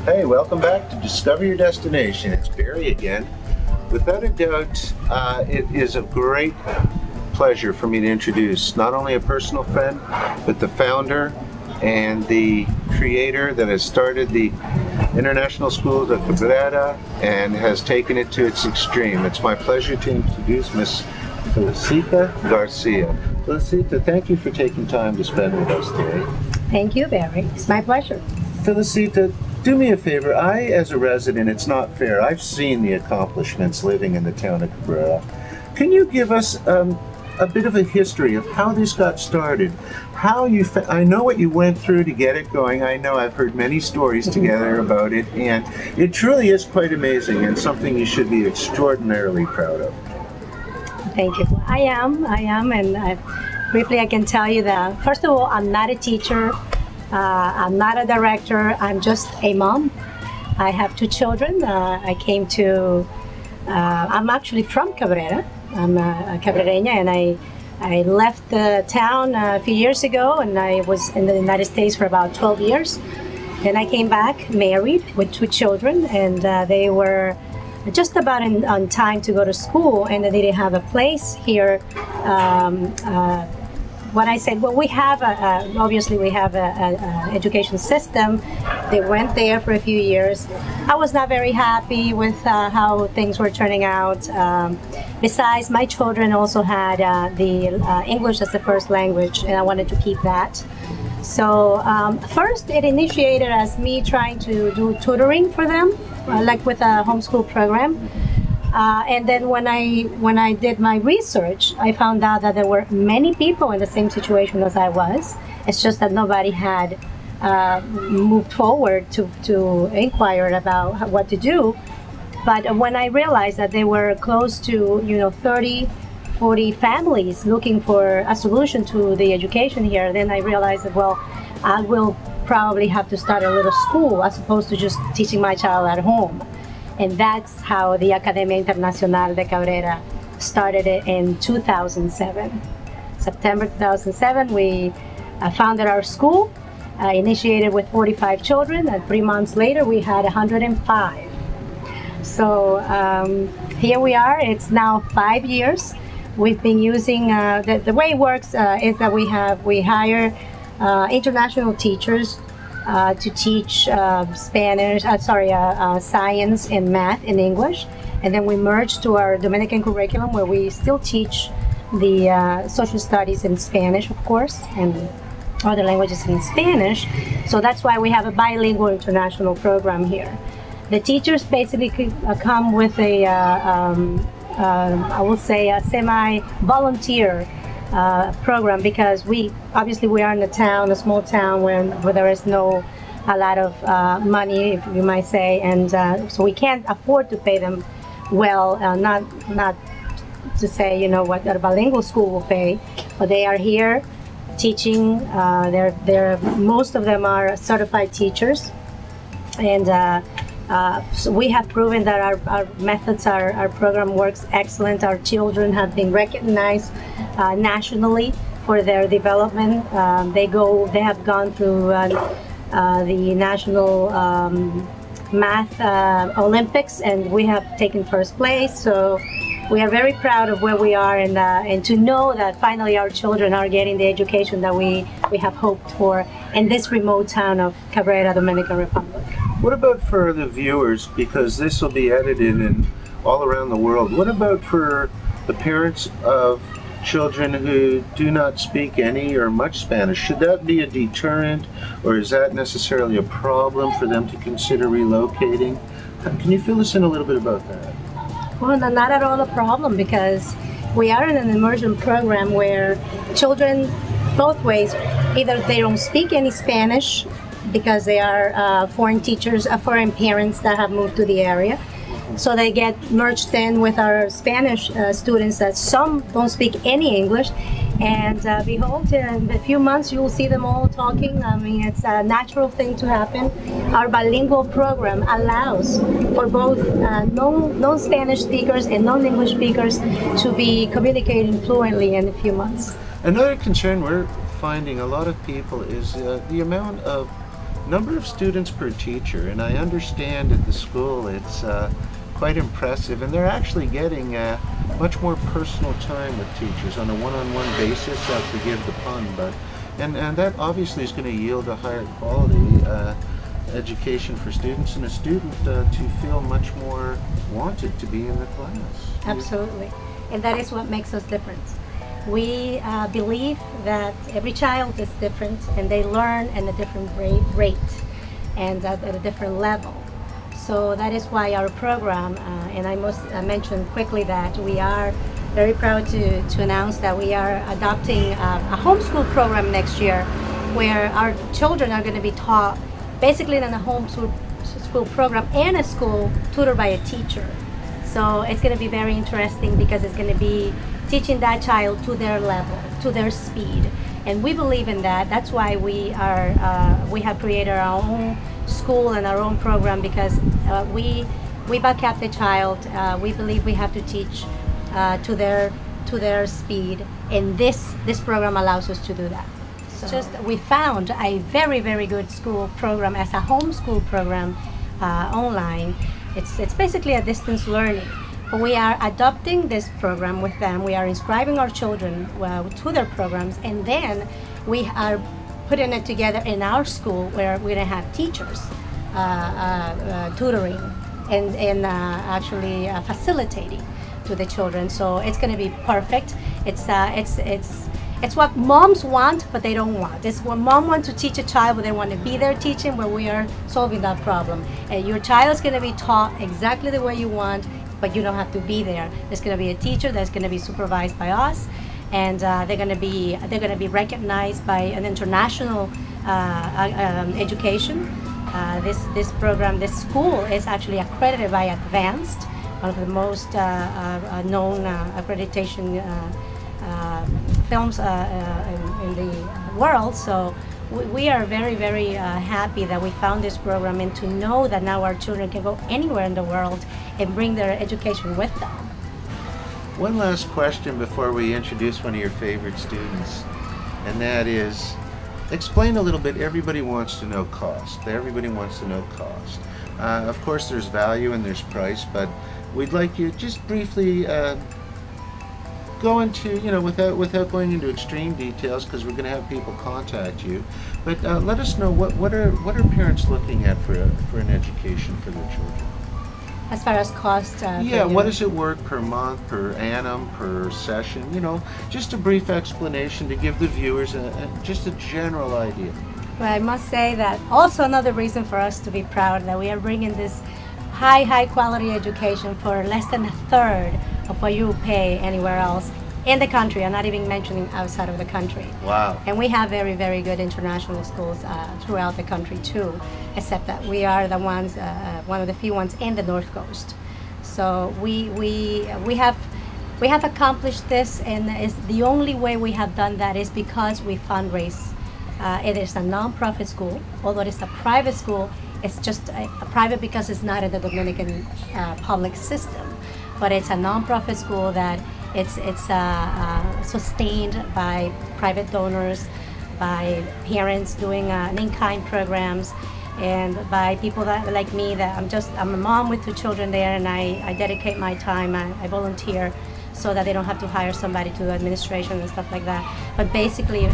Hey, welcome back to Discover Your Destination. It's Barry again. Without a doubt, it is a great pleasure for me to introduce not only a personal friend, but the founder and the creator that has started the International Schools of Cabrera and has taken it to its extreme. It's my pleasure to introduce Miss Felicita Garcia. Felicita, thank you for taking time to spend with us today. Thank you, Barry. It's my pleasure. Felicita, do me a favor. I, as a resident, it's not fair. I've seen the accomplishments living in the town of Cabrera. Can you give us a bit of a history of how this got started? How you, I know what you went through to get it going. I know I've heard many stories together about it, and it truly is quite amazing and something you should be extraordinarily proud of. Thank you. I am, and briefly I can tell you that, first of all, I'm not a teacher, I'm not a director, I'm just a mom. I have two children. I came to, I'm actually from Cabrera. I'm a Cabrereña, and I left the town a few years ago, and I was in the United States for about 12 years. Then I came back married with two children, and they were just about on time to go to school, and they didn't have a place here. When I said, well, we have obviously we have an education system. They went there for a few years. I was not very happy with how things were turning out. Besides, my children also had the English as the first language, and I wanted to keep that. So first, it initiated as me trying to do tutoring for them, like with a homeschool program. And then when I did my research, I found out that there were many people in the same situation as I was. It's just that nobody had moved forward to inquire about what to do. But when I realized that there were close to 30, 40 families looking for a solution to the education here, then I realized that, well, I will probably have to start a little school as opposed to just teaching my child at home. And that's how the Academia Internacional de Cabrera started it in 2007. September 2007, we founded our school, initiated with 45 children, and 3 months later we had 105. So here we are. It's now 5 years. We've been using, the way it works is that we hire international teachers to teach Spanish, science and math and English, and then we merge to our Dominican curriculum where we still teach the social studies in Spanish, of course, and other languages in Spanish. So that's why we have a bilingual international program here. The teachers basically come with a, I will say, a semi-volunteer program, because we are in a small town where there is a lot of money, if you might say, and so we can't afford to pay them well. Not to say what a bilingual school will pay, but they are here teaching. Most of them are certified teachers, and so we have proven that our methods, our program works excellent. Our children have been recognized nationally for their development. They have gone through the National Math Olympics, and we have taken first place. So we are very proud of where we are, and to know that finally our children are getting the education that we have hoped for in this remote town of Cabrera, Dominican Republic. What about for the viewers, because this will be edited in all around the world, what about for the parents of children who do not speak any or much Spanish? Should that be a deterrent, or is that necessarily a problem for them to consider relocating? Can you fill us in a little bit about that? Well, not at all a problem, because we are in an immersion program where children, both ways, either they don't speak any Spanish because they are foreign teachers, foreign parents that have moved to the area. So they get merged in with our Spanish students that some don't speak any English. And behold, in a few months you will see them all talking. I mean, it's a natural thing to happen. Our bilingual program allows for both non-Spanish speakers and non-English speakers to be communicating fluently in a few months. Another concern we're finding a lot of people is the amount of Number of students per teacher, and I understand at the school it's quite impressive, and they're actually getting much more personal time with teachers on a one-on-one basis. Forgive the pun, but and that obviously is going to yield a higher quality education for students, and a student to feel much more wanted to be in the class. Absolutely, and that is what makes us different. We believe that every child is different, and they learn at a different rate and at a different level. So that is why our program, and I must mention quickly that we are very proud to announce that we are adopting a homeschool program next year, where our children are going to be taught basically in a homeschool program and a school tutored by a teacher. So it's going to be very interesting because it's going to be teaching that child to their level, to their speed, and we believe in that. That's why we have created our own school and our own program, because we back up the child. We believe we have to teach to their speed, and this program allows us to do that. So we found a very good school program as a homeschool program online. It's basically a distance learning. But we are adopting this program with them. We are inscribing our children to their programs, and then we are putting it together in our school, where we're going to have teachers tutoring and actually facilitating to the children. So it's going to be perfect. It's what moms want, but they don't want. It's what mom wants to teach a child, but they want to be there teaching, but we are solving that problem. And your child is going to be taught exactly the way you want, but you don't have to be there. There's going to be a teacher that's going to be supervised by us, and they're going to be recognized by an international education. This program, this school is actually accredited by Advanced, one of the most known accreditation films in the world. So we are very happy that we found this program, and to know that now our children can go anywhere in the world and bring their education with them. One last question before we introduce one of your favorite students, and that is, explain a little bit. Everybody wants to know cost. Everybody wants to know cost. Of course, there's value and there's price, but we'd like you just briefly go into, without going into extreme details, because we're going to have people contact you, but let us know what are parents looking at for an education for their children. As far as cost, yeah, what does it work per month, per annum, per session? Just a brief explanation to give the viewers just a general idea. Well, I must say that also another reason for us to be proud that we are bringing this high quality education for less than a third of what you pay anywhere else in the country. I'm not even mentioning outside of the country. Wow. And we have very good international schools throughout the country too, except that we are the ones, one of the few ones in the North Coast. So we have accomplished this, and it's the only way we have done that is because we fundraise. It is a non-profit school, although it's a private school. It's just a private because it's not in the Dominican public system, but it's a non-profit school that it's sustained by private donors, by parents doing in-kind programs, and by people that like me. That I'm a mom with 2 children there, and I dedicate my time. I volunteer so that they don't have to hire somebody to do administration and stuff like that. But basically,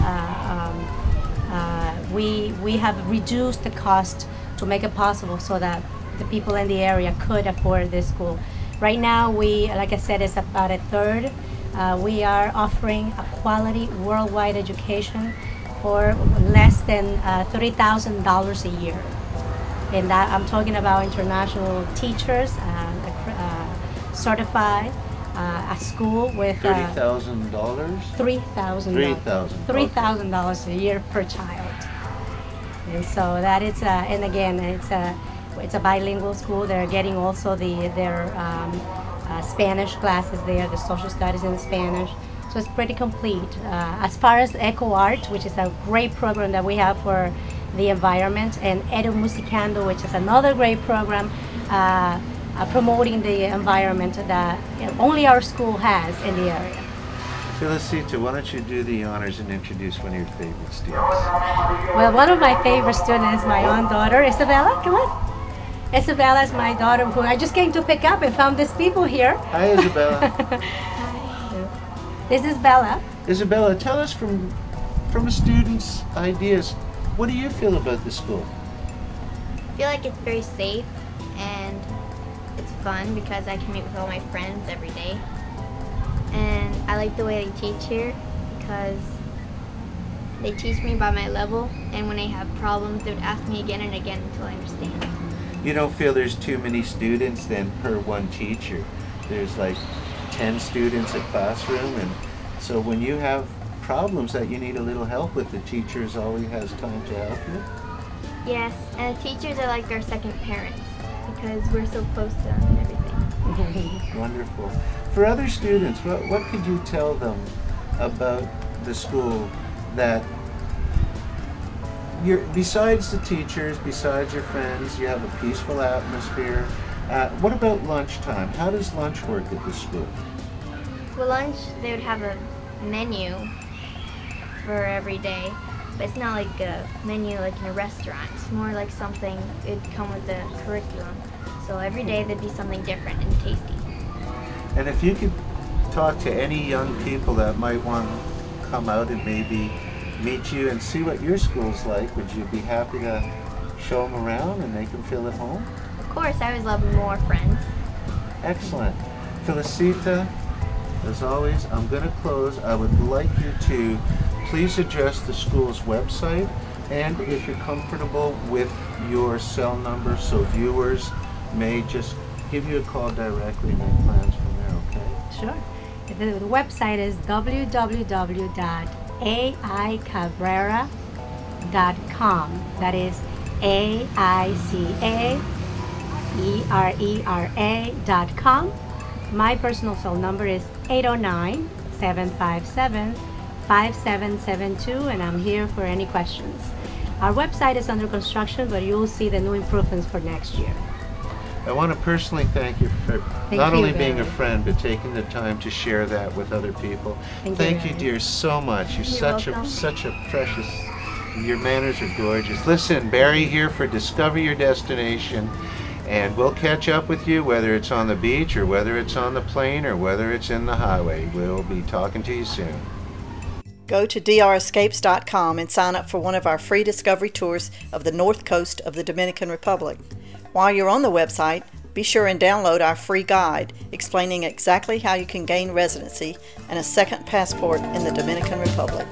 we have reduced the cost to make it possible so that the people in the area could afford this school. Right now, like I said, it's about a third. We are offering a quality worldwide education for less than $30,000 a year. And that I'm talking about international teachers, certified, a school with $30,000? $3,000. $3,000 a year per child. And so that is, and again, it's a bilingual school. They're getting also their Spanish classes there, the social studies in Spanish. So it's pretty complete. As far as Eco Art, which is a great program that we have for the environment, and Edu Musicando, which is another great program promoting the environment that only our school has in the area. Felicita, why don't you do the honors and introduce one of your favorite students? Well, one of my favorite students is my own daughter, Isabella. Come on. Isabella is my daughter who I just came to pick up and found these people here. Hi, Isabella. This is Bella. Isabella, tell us from a student's ideas, what do you feel about the school? I feel like it's very safe and it's fun because I can meet with all my friends every day. And I like the way they teach here because they teach me by my level, and when I have problems they would ask me again and again until I understand. You don't feel there's too many students then per one teacher? There's like 10 students a classroom, and so when you have problems that you need a little help with, the teachers always has time to help you? Yes, and the teachers are like our second parents because we're so close to them and everything. Wonderful. For other students, what could you tell them about the school that besides the teachers, besides your friends, you have a peaceful atmosphere? What about lunchtime? How does lunch work at the school? For lunch, they would have a menu for every day, but it's not like a menu like in a restaurant. It's more like something, it'd come with the curriculum. So every day there'd be something different and tasty. And if you could talk to any young people that might want to come out and maybe meet you and see what your school's like, would you be happy to show them around and make them feel at home? Of course, I always love more friends. Excellent. Felicita, as always, I'm going to close. I would like you to please address the school's website, and if you're comfortable with your cell number so viewers may just give you a call directly and make plans from there, okay? Sure. The website is www.aicabrera.com. That is AICABRERA.com. My personal cell number is 809-757-5772, and I'm here for any questions. Our website is under construction, but you'll see the new improvements for next year. I want to personally thank you for not only being a friend, but taking the time to share that with other people. Thank you, dear, so much. You're such a precious. Your manners are gorgeous. Listen, Barry here for Discover Your Destination, and we'll catch up with you whether it's on the beach or whether it's on the plane or whether it's in the highway. We'll be talking to you soon. Go to drescapes.com and sign up for one of our free discovery tours of the north coast of the Dominican Republic. While you're on the website, be sure and download our free guide explaining exactly how you can gain residency and a second passport in the Dominican Republic.